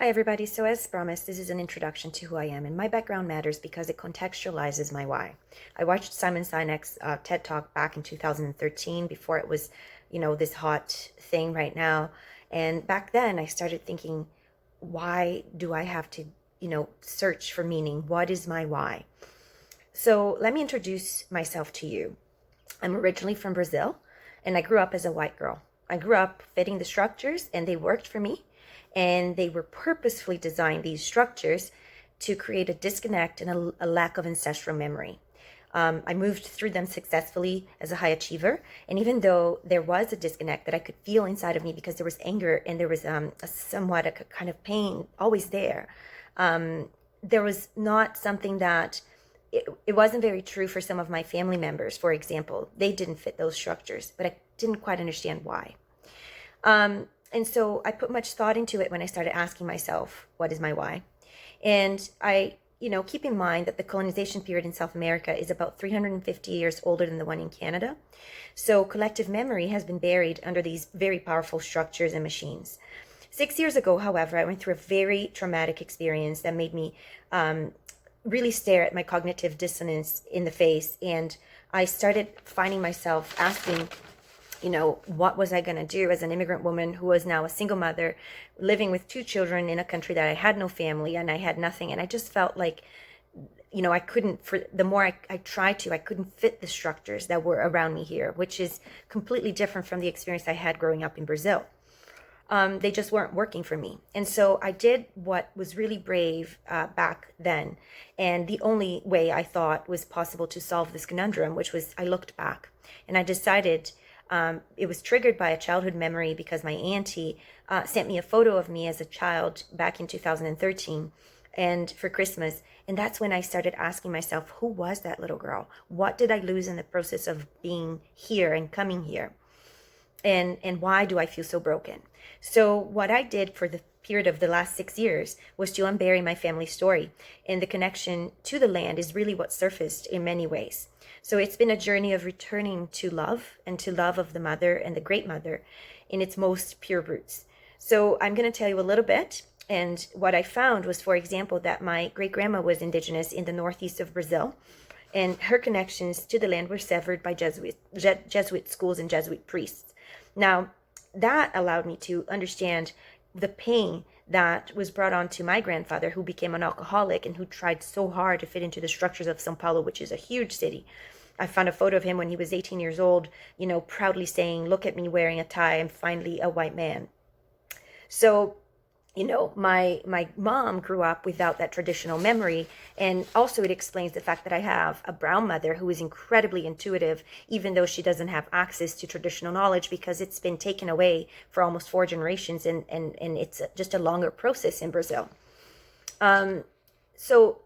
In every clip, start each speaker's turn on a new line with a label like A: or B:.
A: Hi, everybody. So, as promised, this is an introduction to who I am, and my background matters because it contextualizes my why. I watched Simon Sinek's TED Talk back in 2013 before it was, this hot thing right now. And back then, I started thinking, why do I have to, search for meaning? What is my why? So, let me introduce myself to you. I'm originally from Brazil, and I grew up as a white girl. I grew up fitting the structures, and they worked for me. And they were purposefully designed, these structures, to create a disconnect and a lack of ancestral memory. I moved through them successfully as a high achiever. And even though there was a disconnect that I could feel inside of me because there was anger and there was a kind of pain always there, there was not something that it wasn't very true for some of my family members, for example. They didn't fit those structures, but I didn't quite understand why. And so I put much thought into it when I started asking myself, what is my why? And I, keep in mind that the colonization period in South America is about 350 years older than the one in Canada. So collective memory has been buried under these very powerful structures and machines. 6 years ago, however, I went through a very traumatic experience that made me really stare at my cognitive dissonance in the face. And I started finding myself asking, what was I going to do as an immigrant woman who was now a single mother living with two children in a country that I had no family and I had nothing. And I just felt like, I couldn't, for the more I tried to, I couldn't fit the structures that were around me here, which is completely different from the experience I had growing up in Brazil. They just weren't working for me. And so I did what was really brave back then. And the only way I thought was possible to solve this conundrum, which was I looked back and I decided. It was triggered by a childhood memory because my auntie sent me a photo of me as a child back in 2013 and for Christmas. And that's when I started asking myself, who was that little girl? What did I lose in the process of being here and coming here? And why do I feel so broken? So what I did for the period of the last 6 years was to unbury my family story. And the connection to the land is really what surfaced in many ways. So it's been a journey of returning to love and to love of the mother and the great mother in its most pure roots. So I'm going to tell you a little bit. And what I found was, for example, that my great grandma was indigenous in the northeast of Brazil. And her connections to the land were severed by Jesuit schools and Jesuit priests. Now, that allowed me to understand the pain that was brought on to my grandfather, who became an alcoholic and who tried so hard to fit into the structures of São Paulo, which is a huge city. I found a photo of him when he was 18 years old, proudly saying, "Look at me wearing a tie. I'm finally a white man." So, my mom grew up without that traditional memory. And also it explains the fact that I have a brown mother who is incredibly intuitive, even though she doesn't have access to traditional knowledge because it's been taken away for almost 4 generations. And it's just a longer process in Brazil. So,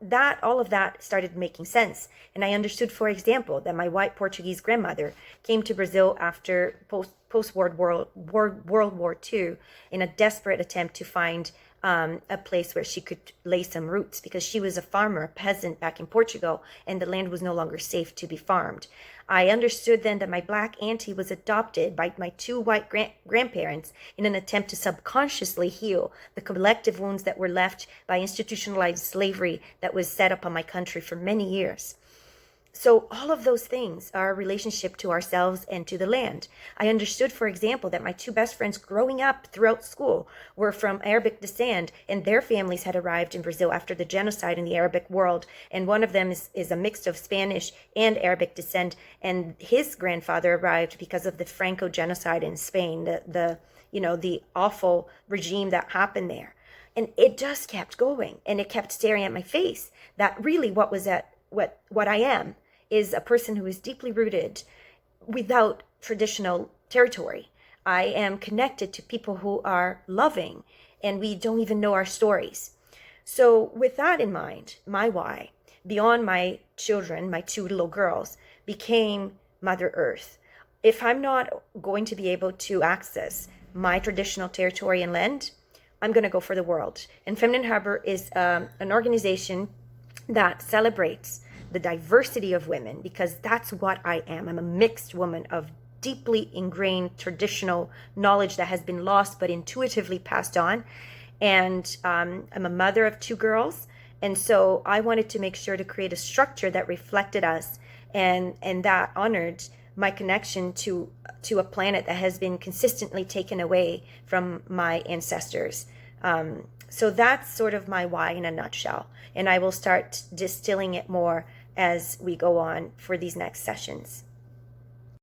A: that all of that started making sense. And I understood, for example, that my white Portuguese grandmother came to Brazil after post-World War II in a desperate attempt to find a place where she could lay some roots because she was a farmer, a peasant back in Portugal, and the land was no longer safe to be farmed. I understood then that my black auntie was adopted by my two white grandparents in an attempt to subconsciously heal the collective wounds that were left by institutionalized slavery that was set up on my country for many years. So all of those things are a relationship to ourselves and to the land. I understood, for example, that my two best friends growing up throughout school were from Arabic descent, and their families had arrived in Brazil after the genocide in the Arabic world. And one of them is a mix of Spanish and Arabic descent, and his grandfather arrived because of the Franco genocide in Spain, the awful regime that happened there. And it just kept going, and it kept staring at my face. That really what I am is a person who is deeply rooted without traditional territory. I am connected to people who are loving, and we don't even know our stories. So with that in mind, my why, beyond my children, my two little girls, became Mother Earth. If I'm not going to be able to access my traditional territory and land, I'm going to go for the world. And Feminine Harbor is an organization that celebrates the diversity of women, because that's what I am. I'm a mixed woman of deeply ingrained traditional knowledge that has been lost but intuitively passed on. And I'm a mother of two girls. And so I wanted to make sure to create a structure that reflected us and that honored my connection to a planet that has been consistently taken away from my ancestors. So that's sort of my why in a nutshell. And I will start distilling it more as we go on for these next sessions.